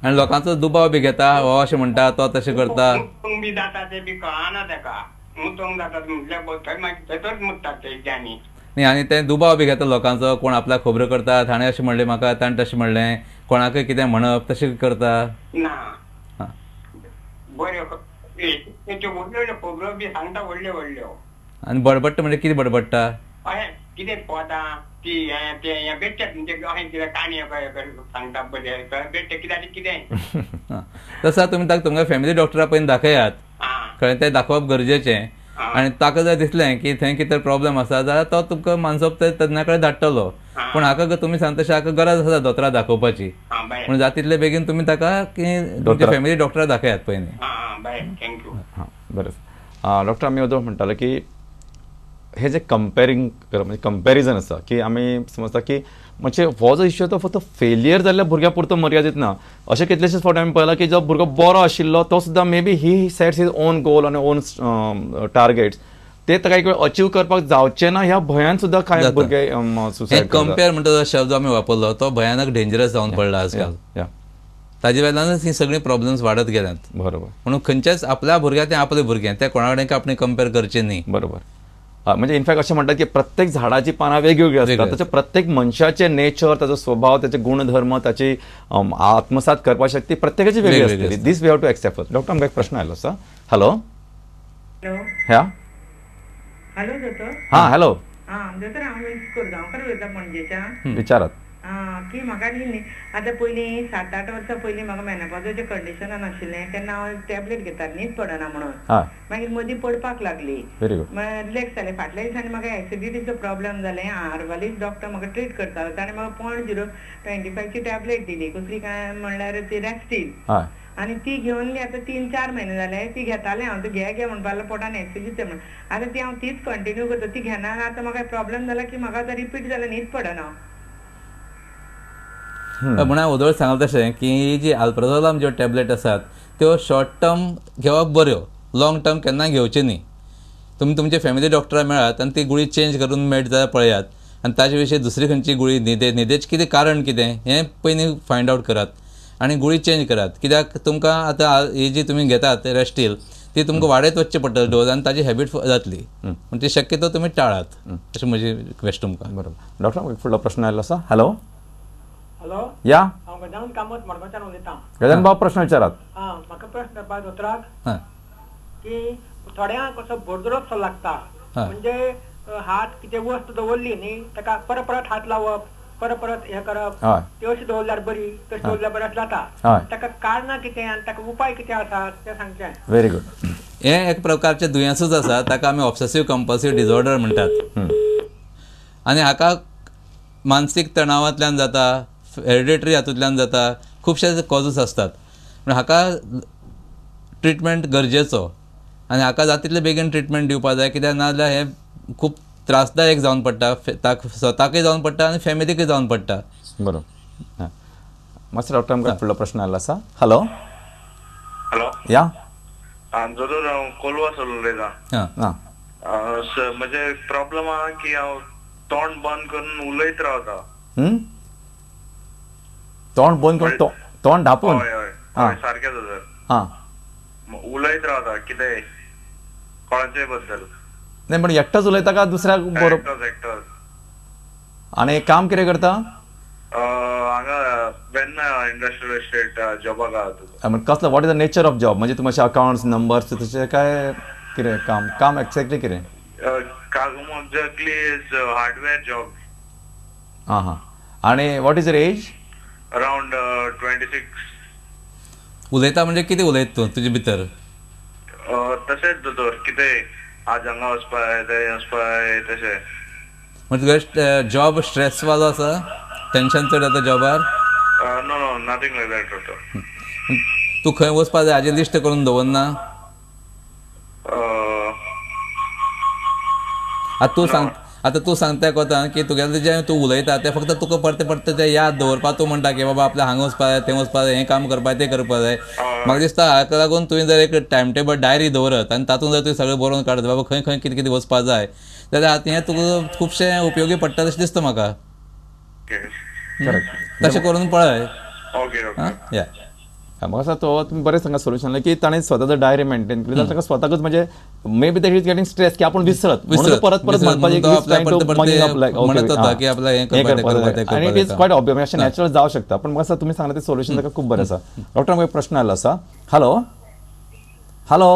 आनी लोकांचो दुबाव बी घेता, हो अशें म्हणटा तो तशें करता. मुतूंग बी जाता ते बी कळना ताका. मुतूंग जाता म्हटल्यार थंय मागीर थंयच मुततात ते ज्यांनी. न्ही आनी ते दुबाव बी घेता लोकांचो, कोण आपल्याक खबरो करता, ताणें अशें म्हणलें म्हाका, ताणें तशें म्हणलें, कोणाकय कितें म्हणप तशें करता. ना बऱ्यो तेच्यो व्हडल्यो व्हडल्यो खबरो बी सांगता व्हडल्यो व्हडल्यो. आनी बडबडटा म्हणजे कितें बडबडटा? अशें कितें पोता ती ते बेश्टेच म्हणजे अशें कितें काणी सांगता बरें बेश्टें कितें कितें. तसा तुमी तुमकां फॅमिली डॉक्टरा पयलीं दाखयात, कळ्ळें, तें दाखोवप गरजेचें. आनी ताका जर दिसलें की थंय कितें प्रॉब्लेम आसा जाल्यार तो तुमकां मानसोप तज्ञा कडेन धाडटलो. पूण हाका तुमी सांगता तशें हाका गरज आसा दोतोरा दाखोवपाची. पूण जाता तितले बेगीन तुमी ताका की तुमच्या फॅमिली डॉक्टरा दाखयात पयलीं. थँक्यू. बरें डॉक्टर, आमी वदोळ म्हणटाले की हे जे कंपेरिंग म्हणजे कंपॅरिजन आसा की आमी समजता की म्हणजे हो जो इश्यू तो फक्त फेलियर जाल्ल्या भुरग्या पुरतो मर्यादीत ना. अशें कितलेशेच फावटी आमी पळयलां की जो भुरगो बरो आशिल्लो तो सुद्दां may be he sets his own goal आनी ओन टार्गेट्स, ते ताका एक वेळ अचीव करपाक जावचें ना ह्या भंयान सुद्दां कांय भुरगे सुसायड करतात. कंपेर म्हणटा तो शब्द आमी वापरलो तो भयानक डेंजरस जावन पडला आजकाल. ताजे वेल्यानच ही सगळी प्रॉब्लेम्स वाडत गेल्यात. बरोबर. म्हणून खंयच्याच आपल्या भुरग्यां तें आपलें भुरगें, तें कोणा कडेन आपणें कंपेर करचें न्ही. बरोबर. म्हणजे इनफॅक्ट अशें म्हणटात की प्रत्येक झाडाची पानां वेगवेगळी असतात, ताचे प्रत्येक मनशाचे नेचर, ताचो स्वभाव, त्याचे गुणधर्म, त्याची आत्मसात करपाची शक्ती प्रत्येकाची वेगळी असते. This we have to accept. Doctor, आमकां एक प्रश्न आयलो आसा. हॅलो ह्या हॅलो दोतोर. हां हॅलो. दोतोर, हांव कोरगांवकार उलयतां पणजेच्यान. विचारात. की म्हाका न्ही आतां पयलीं 7-8 वर्सां पयलीं म्हाका मेनोपॉजाचें कंडिशनान आशिल्लें तेन्ना हांव टॅबलेट घेता, न्हीद पडना म्हणून. मागीर मदीं पडपाक लागली, रिलॅक्स जालें. फाटल्या दिसांनी म्हाका एसिडिटीचो प्रॉब्लेम जालें. आर्वालीस डॉक्टर म्हाका ट्रीट करतालो. ताणें म्हाका 0.25 ची टॅबलेट दिली. कसली काय म्हणल्यार ती रॅस्टील. आनी ती घेवन आतां 3-4 म्हयने जाले ती घेतालें हांव. ती घे म्हणपा लागलो, पोटान एसिडिटी म्हण. आतां ती हांव तीच कंटिन्यू करता. ती घेना आतां म्हाका प्रॉब्लेम जाला की म्हाका आतां रिपीट जालें, न्हीद पडना. म्हणून हांव वदळ सांगला तशें की जी आल्प्रोझोलाम ज्यो टॅबलेट आसात त्यो शॉर्ट टर्म घेवप बऱ्यो, लॉंग टर्म केन्ना घेवच्यो न्ही. तुमी तुमचे फॅमिली डॉक्टरा मेळात आनी ती गुळी चेंज करून मेळट जाल्यार पळयात. आनी ताजे विशीं दुसरी खंयची गुळी न्हिदेचें कितें कारण कितें हें पयलीं फायंड आवट करात आनी गुळी चेंज करात. कित्याक तुमकां आतां ही जी तुमी घेतात रॅस्टील ती तुमकां वाडयत वचचें पडटली डोस आनी ताजी हॅबीट जातली. पूण ती शक्यतो तुमी टाळात अशें म्हजी रिक्वेस्ट तुमकां. बरोबर. डॉक्टर, एक फुडलो प्रश्न आयलो आसा. हॅलो. हॅलो. या. हांव गजानन कामत मडगांवच्यान उलयतां. गजानन बाब, प्रश्न विचारात. म्हाका प्रश्न करपाक दोतोराक की थोड्यांक असो भरदुरोसो लागता. म्हणजे हात कितें वस्त दवरली न्ही ताका परत परत हात लावप, परत परत हें करप, ती अशी दवरल्यार बरी, तशी दवरल्यार बरें जाता. ताका कारणां कितें आनी ताका उपाय कितें आसा तें सांगचें. Very good. हें एक प्रकारचें दुयेंसूच आसा, ताका आमी ऑब्सेसिव्ह कंपल्सिव्ह डिसऑर्डर म्हणटात. आनी हाका मानसीक तणावांतल्यान जाता, हेरिडिटरी हातूंतल्यान जाता, खुबशे कॉजीस असतात. पूण हाका ट्रिटमेंट गरजेचो आनी हाका जाता तितले बेगीन ट्रिटमेंट दिवपाक जाय. कित्याक नाजाल्यार हें खूब त्रासदायक जावन पडटा, स्वताकय जावन पडटा आनी फॅमिलीकय जावन पडटा. बरोबर. मास्टर डॉक्टर, आमकां फुडलो प्रश्न आयलो आसा. हॅलो. हॅलो. या. जरूर हांव कोलवासून उलयतां. म्हणजे प्रॉब्लेम आहा की हांव तोंड बंद करून उलयत रावता. तोंड बंद करून तोंड धापून? सारकें जाता. उलयत रावता कितें कोणाचे बद्दल. नाही, पण एकटाच उलयता का दुसऱ्याक बरोबर? एकटाच. आनी काम कितें करता? हांगा वेन्ना इंडस्ट्रियल एस्टेट जॉबाक आहा. कसलो? What is the nature of job? म्हणजे तुमी अशें अकाउंट्स, नंबर्स तशें काय कितें काम एक्झॅक्टली कितें? Hardware job. आनी what is your age? Around 26. उलयता म्हणजे कितें उलयता तूं तुजे भितर? तशेंच दोतोर, कितें आज हांगा वचपाय थंय वचपाय तशें. म्हणजे तुका जॉब स्ट्रेस वालो आसा? टेन्शन चड येता जॉबार? No no, nothing like that दोतोर. तूं खंय वचपा जाय हाजी लिस्ट करून दवरना? आतां तूं सांगता कोतान की तुगेलें जें तूं उलयता तें फक्त तुका परते परते तें याद दवरपा. तूं म्हणटा की बाबा आपल्या हांगा वचपा जाय, थंय वचपा जाय, हें काम करपा जाय, तें करपा जाय. म्हाका दिसता हाका लागून तुवें जर एक टायम टेबल डायरी दवरत आनी तातूंत जर तुवें सगळें बरोवन काडत बाबा खंय खंय कितें कितें वचपा जाय जाल्यार हें तुका खुबशें उपयोगी पडटा अशें दिसता म्हाका. तशें करून पळय. ओके. या. म्हाका दिसता तो तुमी बरें सांगा सोल्युशन की ताणें स्वताचो डायरी मेंटेन केली जाल्यार ताका स्वताकच म्हणजे may be that is getting stress की आपण विसरत म्हणून परत परत म्हणपाचें आनी इट इज क्वायट ऑब्वियस अशें नॅचरल जावं शकता पण म्हाका दिसता तुमी सांगला तें सोल्युशन ताका खूब बरें आसा. डॉक्टर म्हाका एक प्रश्न आयलो आसा. Hello hello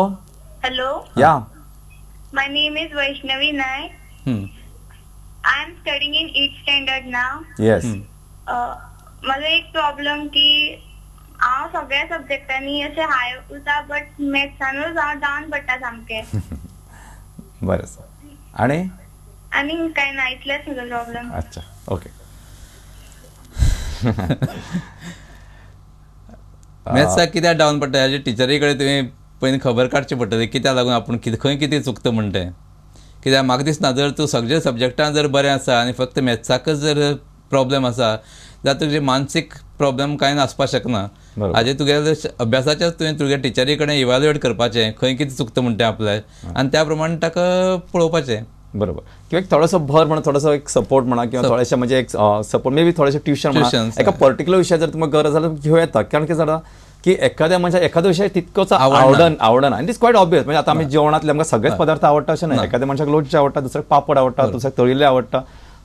hello yeah my name is Vaishnavi Naik. I am studying in 8th standard नाव. येस माझा एक प्रॉब्लेम की हांव सगळ्या सब्जेक्टांनी अशें हाय उरता बट मॅथ्सानूच हांव डावन पडटा सामकें. बरें आसा. आनी काय ना इतलेंच म्हजो प्रॉब्लेम. अच्छा ओके. मॅथ्साक कित्याक डावन पडटा हेजे टिचरी कडेन तुवें पयलीं खबर काडची पडटली कित्याक लागून आपूण खंय कितें चुकता म्हण तें. कित्याक म्हाका दिसना जर तूं सगळ्या सब्जेक्टान जर बरें आसा आनी फक्त मॅथ्साकच जर प्रॉब्लेम आसा जाल्यार तुजे मानसीक प्रॉब्लेम कांय आसपाक शकना. हाजेर तुगेले अभ्यासाचेच तुवें तुगे टिचरी कडेन इवाल्युएट करपाचें खंय कितें चुकता म्हण तें आपलें आनी त्या प्रमाणे ताका पळोवपाचें. बरोबर. किंवा एक थोडोसो भर म्हणा थोडोसो एक सपोर्ट म्हणा किंवा थोडेशे म्हणजे एक सपोर्ट मे बी थोडेशे ट्युशन म्हणा एका पर्टिक्युलर विशय जर तुमकां गरज जाल्यार घेवं येता. कारण कितें जाता की एखाद्या मनशाक एखादो विशय तितकोच आवडना आनी इट इज क्वायट ऑब्वियस. म्हणजे आतां आमी जेवणांतले आमकां सगळेच पदार्थ आवडटा अशें न्हय. एखाद्या मनशाक लोणचें आवडटा दुसऱ्याक पापड आवडटा दुसऱ्याक तळिल्लें आवडटा.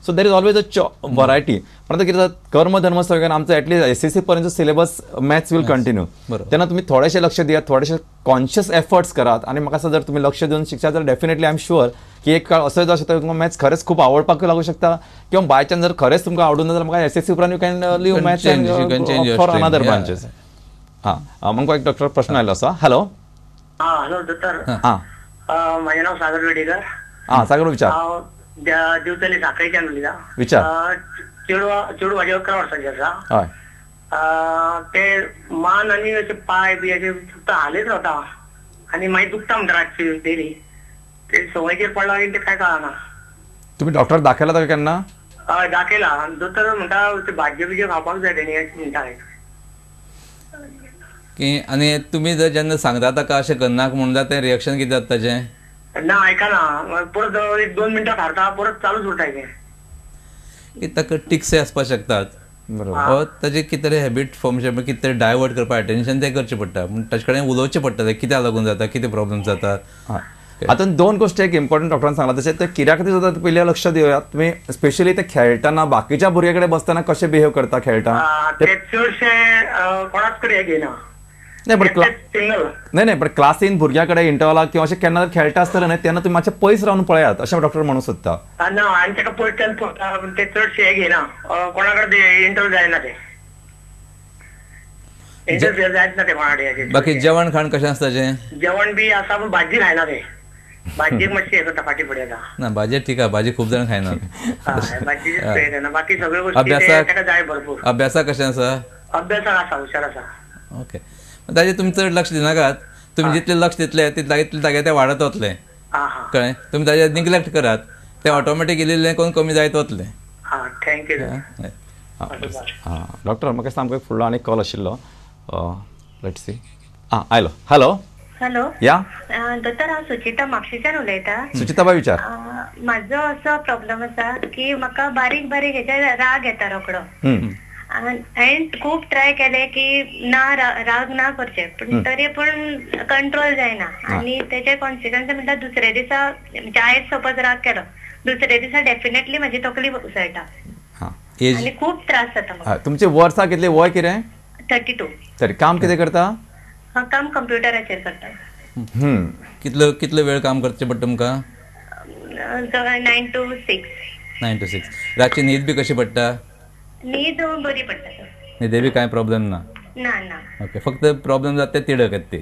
So there is always a variety. पण आता कितें जाता कर्म धर्म सगळ्यान आमचो एटलीस्ट SSC पर्यंत सिलेबस मॅथ्स वील कंटिन्यू. तेन्ना तुमी थोडेशे लक्ष दियात थोडेशे कॉन्शियस एफर्ट्स करात आनी म्हाका दिसता जर तुमी लक्ष दिवन शिकशात जाल्यार डेफिनेटली आय एम शुअर की एक काळ असो जावं शकता तुमकां मॅथ्स खरेंच खूब आवडपाक लागू शकता किंवा बाय चान्स जर खरेंच तुमकां आवडूं ना जाल्यार म्हाका SSC उपरांत you can leave maths for another branches. म्हाका एक डॉक्टर प्रश्न आयलो आसा. हॅलो हॅलो दोतोर. म्हजें नांव सागर वेडेकर. सागर विचार. दिवचली साखळीच्यान उलयता. विचार. चेडू म्हाजे 11 वर्सांचे आसा. हय. ते मान आनी अशे पाय बी अशे फक्त हालयत रावता आनी मागीर दुखता म्हणटा रातची डेली. ते संवयचेर पडला की ते काय कळना. तुमी डॉक्टर दाखयला ताका केन्ना? हय दाखयला. दोतोर म्हणटा भाजयो बिजयो खावपाक जाय तेणी अशें म्हणटा. की आनी तुमी जर जेन्ना सांगता ताका अशें करनाका म्हणून जाता तें रिएक्शन कितें जाता ताचें? ना आयकना परत 1-2 मिनटां खारता परत चालूच उरता तें. की ताका टिक्से आसपाक शकतात. बरोबर. ताजे कितें तरी हॅबीट फॉर्मेशन कितें तरी डायवर्ट करपाक अटेन्शन तें करचें पडटा. पूण ताचे कडेन उलोवचें पडटलें कित्याक लागून जाता कितें प्रॉब्लेम जातात. आतां 2 गोश्टी एक इम्पॉर्टंट डॉक्टरान सांगला तशें ते कित्याक खातीर जाता पयलीं लक्ष दिवयात. तुमी स्पेशली ते खेळटाना बाकीच्या भुरग्या कडेन बसताना कशें बिहेव करता खेळटा ते चडशे कोणाच कडेन घेयना. नाही पण क्लासीन भुरग्या कडेन इंटरवलाक किंवा अशें केन्ना खेळटा आसतना न्हय तेन्ना तुमी मातशें पयस रावन पळयात अशें डॉक्टर म्हणूं सोदता. ना आनी ताका पयसच्यान ते चडशे हे घेयना. कोणा कडेन इंटरव्यू जायना ते. इंटरव्यू जायत ना ते कोणा कडेन. बाकी जेवण खाण कशें आसता तें? जेवण बी आसा पूण भाजी खायना ते. भाजयेक मातशी हे करता फाटी पडयता. ना भाजी ठीक आहे भाजी खूब जाण खायनात. भाजी बाकी सगळ्यो गोश्टी ताका जाय भरपूर. अभ्यासाक कशें आसा? अभ्यासाक आसा हुशार आसा. ओके. ताजेर तुमी चड लक्ष दिनाकात. तुमी जितलें लक्ष दितले तितले तागे तें वाडत वतलें. कळ्ळें. तुमी ताजेर निग्लेक्ट करात तें ऑटोमॅटीक इल्लें कोण कमी जायत वतलें. थँक्यू. डॉक्टर म्हाका सामको फुडलो आनी कॉल आशिल्लो. Let's see. आयलो. हॅलो हॅलो या दोतोर हांव सुचिता म्हापशेच्यान उलयतां. सुचिताबाई विचार. म्हाजो असो प्रॉब्लेम आसा की म्हाका बारीक बारीक हेचे राग येता रोखडो. हांवें खूब ट्राय केलें की ना राग ना करचें पूण तरी पूण कंट्रोल जायना आनी तेचे कॉन्सिक्वन्स म्हणटा दुसरे दिसा म्हणजे आयज सपोज राग केलो दुसरे दिसा डेफिनेटली म्हाजी तकली उसळटा आनी खूब त्रास जाता. तुमचे वर्सां कितले वय कितें? 32. तरी काम कितें करता? काम कंप्युटराचेर करता. कितलो वेळ काम करचें पडटा तुमकां? 9 to 6. 9 to 6. रातची न्हीद बी कशी पडटा? न्हीद बरी पडटा. न्हिदे बी कांय प्रॉब्लेम ना? ना ना. ओके. फक्त प्रॉब्लेम जाता ते तिडक येता ती.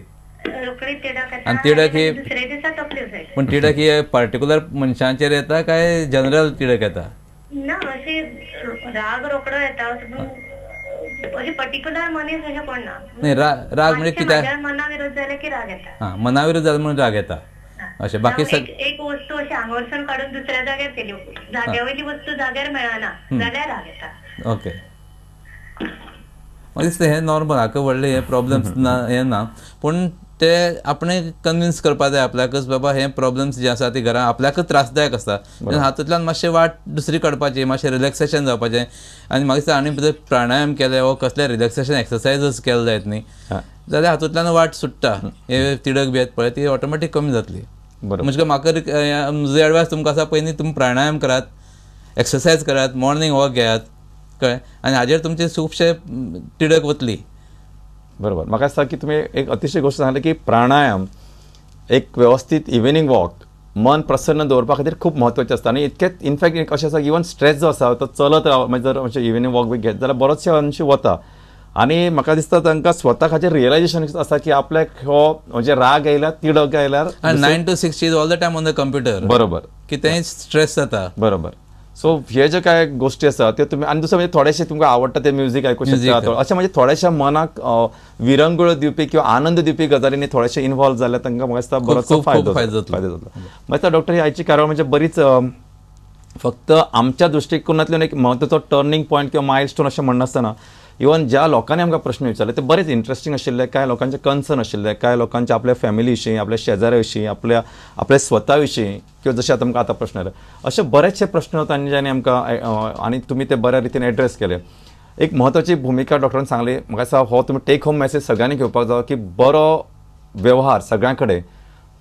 रोखडी तिडक येता आनी तिडक ही दुसरे दिसा तकली उसळटा. पूण तिडक ही पर्टिक्युलर मनशांचेर येता काय जनरल तिडक येता? ना अशी राग रोखडो येता अशी पर्टिक्युलर मनीस अशें कोण ना. नाही राग म्हणजे कित्याक? मना विरोध जाले की राग येता. मना विरोध जाले म्हणून राग येता अशें. बाकी एक वस्तू अशी हांगा वचून काडून दुसऱ्या जाग्यार केली जाग्या वयली वस्तू जाग्यार मेळना जाल्यार राग येता. ओके. म्हाका दिसता हें नॉर्मल हाका व्हडले हे प्रॉब्लेम्स ना हे ना. पूण ते आपणे कन्विन्स करपा जाय आपल्याकच बाबा हे प्रॉब्लेम्स जे आसा ती घरान आपल्याकच त्रासदायक आसता हातूंतल्यान मातशें वाट दुसरी काडपाची, मातशें रिलॅक्सेशन जावपाचें. आनी म्हाका दिसता आनी जर प्राणायाम केले वा कसले रिलॅक्सेशन एक्सरसायजस केले जायत न्ही जाल्यार हातूंतल्यान वाट सुट्टा. हे तिडक बी येत पळय ती ऑटोमॅटीक कमी जातली. म्हणजे म्हाका म्हजो एडवायस तुमकां आसा पयलीं तुमी प्राणायाम करात, एक्सरसायज करात, मॉर्निंग वॉक घेयात कळ्ळें, आनी हाजेर तुमचे खुबशे तिडक वतली. बरोबर. म्हाका दिसता की तुमी एक अतिशय गोष्ट सांगली की प्राणायाम एक व्यवस्थित इव्हिनिंग वॉक मन प्रसन्न दवरपा खातीर खूब म्हत्वाचें आसता. आनी इतकेंच इनफॅक्ट कशें आसा इवन स्ट्रेस जो आसा तो चलत म्हणजे जर अशें इव्हिनिंग वॉक बी घेत जाल्यार बरोचशे अंशी वता. आनी म्हाका दिसता तांकां स्वता खातीर रियलायजेशन आसा की आपल्याक हो म्हणजे राग आयल्यार तिडक आयल्यार 9 to 6 is all the time on the computer. बरोबर. कितेंय स्ट्रेस जाता. बरोबर. सो हे जे काय गोष्टी आसा त्यो तुमी आनी दुसरें म्हणजे थोडेशे तुमकां आवडटा ते म्युझीक आयकूंक शकता अशें म्हणजे थोड्याशा मनाक विरंगुळ दिवपी किंवा आनंद दिवपी गजालींनी थोडेशे इन्वॉल्व जाल्यार तांकां म्हाका दिसता बरोचसो फायदो जातलो. म्हाका डॉक्टर ही आयची कार्यावळ म्हणजे बरीच फक्त आमच्या दृश्टिकोनांतल्यान एक म्हत्वाचो टर्निंग पॉयंट किंवा मायलस्टोन अशें म्हणनासतना इवन ज्या लोकांनी आमकां प्रश्न विचारले ते बरेच इंटरेस्टिंग आशिल्ले. कांय लोकांचे कन्सर्न आशिल्ले, कांय लोकांचे आपल्या फॅमिली विशीं, आपल्या शेजाऱ्या विशीं, आपल्या स्वता विशीं किंवा जशें आतां आमकां आतां प्रश्न आयले अशे बरेचशे प्रश्न तांच्यांनी आमकां आनी तुमी ते बऱ्या रितीन एड्रेस केले. एक म्हत्वाची भुमिका डॉक्टरान सांगली. म्हाका दिसता हो तुमी टेक होम मॅसेज सगळ्यांनी घेवपाक जाय की बरो व्यवहार सगळ्यां कडेन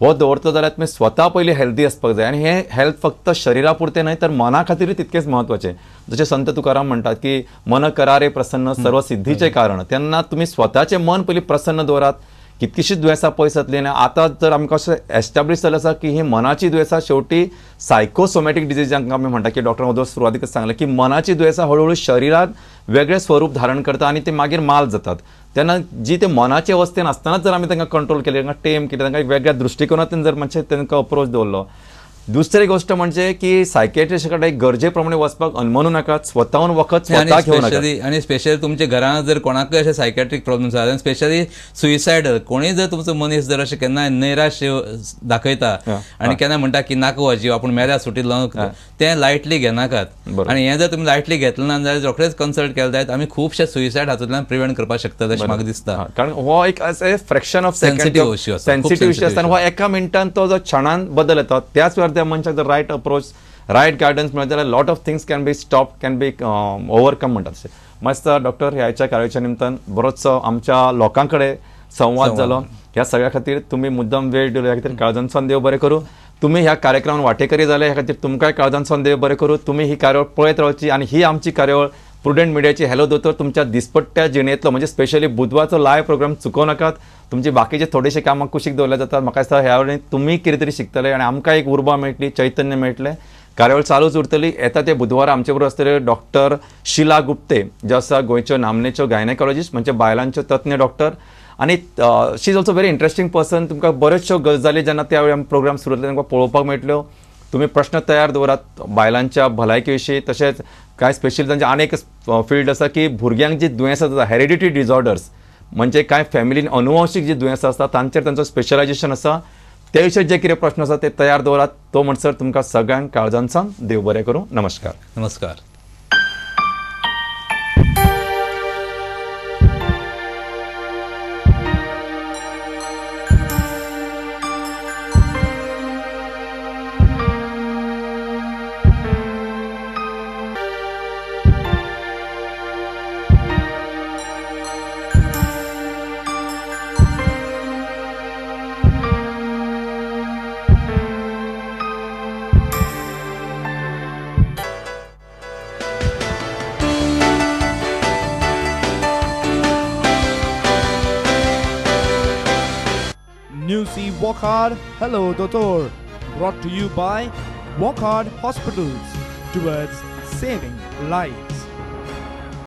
हो दवरता जाल्यार तुमी स्वता पयलीं हेल्दी आसपाक जाय. आनी हे हेल्थ फक्त शरिरा पुरतें न्हय तर मना खातीरूय तितकेंच म्हत्वाचें. जशें संत तुकाराम म्हणटात की मन करारे प्रसन्न सर्व सिद्धीचें कारण. तेन्ना तुमी स्वताचें मन पयलीं प्रसन्न दवरात, कितकीशीच दुयेंसां पयस जातलीं. आनी आतां जर आमकां अशें एस्टॅब्लीश जालें आसा की ही मनाची दुयेंसां शेवटी सायकोसोमॅटीक डिजीज जांकां आमी म्हणटा की डॉक्टर मधो सुरवातीकच सांगलें की मनाची दुयेंसां हळूहळू शरिरांत वेगळें स्वरूप धारण करता आनी ते मागीर माल जातात. तेन्ना जी ते मनाचे अवस्थेन आसतनाच जर आमी तांकां कंट्रोल केलें, तांकां टेम केलें, तांकां एक वेगळ्या दृश्टिकोनांतल्यान जर मातशें तांकां अप्रोच दवरलो. दुसरी गोष्ट म्हणजे की सायकॅट्रिस्ट कडेन गरजे प्रमाणे वचपाक अनमनू नाका, स्वताहून वखद स्वता घेवं नाका. आनी स्पेशली तुमच्या घरांत जर कोणाकय अशे सायकॅट्रीक प्रॉब्लेम्स आसा स्पेशली सुइसायडल कोणीय जर तुमचो मनीस जर अशें केन्ना नैराश दाखयता आनी केन्ना म्हणटा की नाका हो जीव आपूण मेल्यार सुटिल्लो तें लायटली घेनाकात. आनी हें जर तुमी लायटली घेतलें ना जाल्यार रोखडेच कन्सल्ट केले जायत. आमी खुबशे सुइसायड हातूंतल्यान प्रिवेंट करपाक शकतात अशें म्हाका दिसता. कारण हो एक फ्रॅक्शन ऑफ सेन्सिटीव इश्यू आसता आनी हो एका मिनटान तो जो क्षणान बदल येता त्याच वेळार त्या मनशाक जर रायट अप्रोच रायट गायडन्स मेळत जाल्यार lot of things can be stop can be overcome म्हणटात तशें. मस्त डॉक्टर ह्याच्या कार्याच्या निमतान बरोचसो आमच्या लोकां कडेन संवाद जालो. ह्या सगळ्या खातीर तुमी मुद्दम वेळ दिलो ह्या खातीर काळजांतसून देव बरें करूं. तुमी ह्या कार्यक्रमान वांटेकरी जाले ह्या खातीर तुमकांय काळजांतसून देव बरें करूं. तुमी ही कार्यावळ पळयत रावची आनी ही आमची कार्यावळ प्रुडंट मिडियाची हॅलो दोतोर तुमच्या दिसपट्ट्या जिणेंतलो म्हणजे स्पेशली बुधवारचो लायव्ह प्रोग्राम चुकोव नाकात. तुमची बाकीचे थोडेशे कामां कुशीक दवरले जातात. म्हाका दिसता ह्या वेळी तुमी कितें तरी शिकतले आनी आमकां एक उर्बा मेळटली, चैतन्य मेळटलें. कार्यावळ चालूच उरतली. येता ते बुधवार आमचे बरोबर आसतले डॉक्टर शिला गुप्ते ज्यो आसा गोंयच्यो नामनेच्यो गायनेकॉलॉजिस्ट म्हणजे बायलांच्यो तज्ञ डॉक्टर. आनी she is also very interesting person. तुमकां बऱ्योचश्यो गजाली जेन्ना त्या वेळी प्रोग्राम सुरू जातले तांकां पळोवपाक मेळटल्यो. तुमी प्रश्न तयार दवरात बायलांच्या भलायके विशीं. तशेंच कांय स्पेशली तांचे आनी एक फिल्ड आसा की भुरग्यांक जी दुयेंसां जाता हेरिडिटी डिजॉर्डर्स म्हणजे कांय फॅमिलीन अनुवंशीक जी दुयेंसां आसता तांचेर तांचो स्पेशलायजेशन आसा. त्या विशयी जे कितें प्रश्न आसा ते तयार दवरात. तो म्हणसर तुमकां सगळ्यांक काळजांतसून देव बरें करूं. नमस्कार. नमस्कार. Walk Hard, Hello Doctor, brought to you by Walk Hard Hospitals towards saving lives.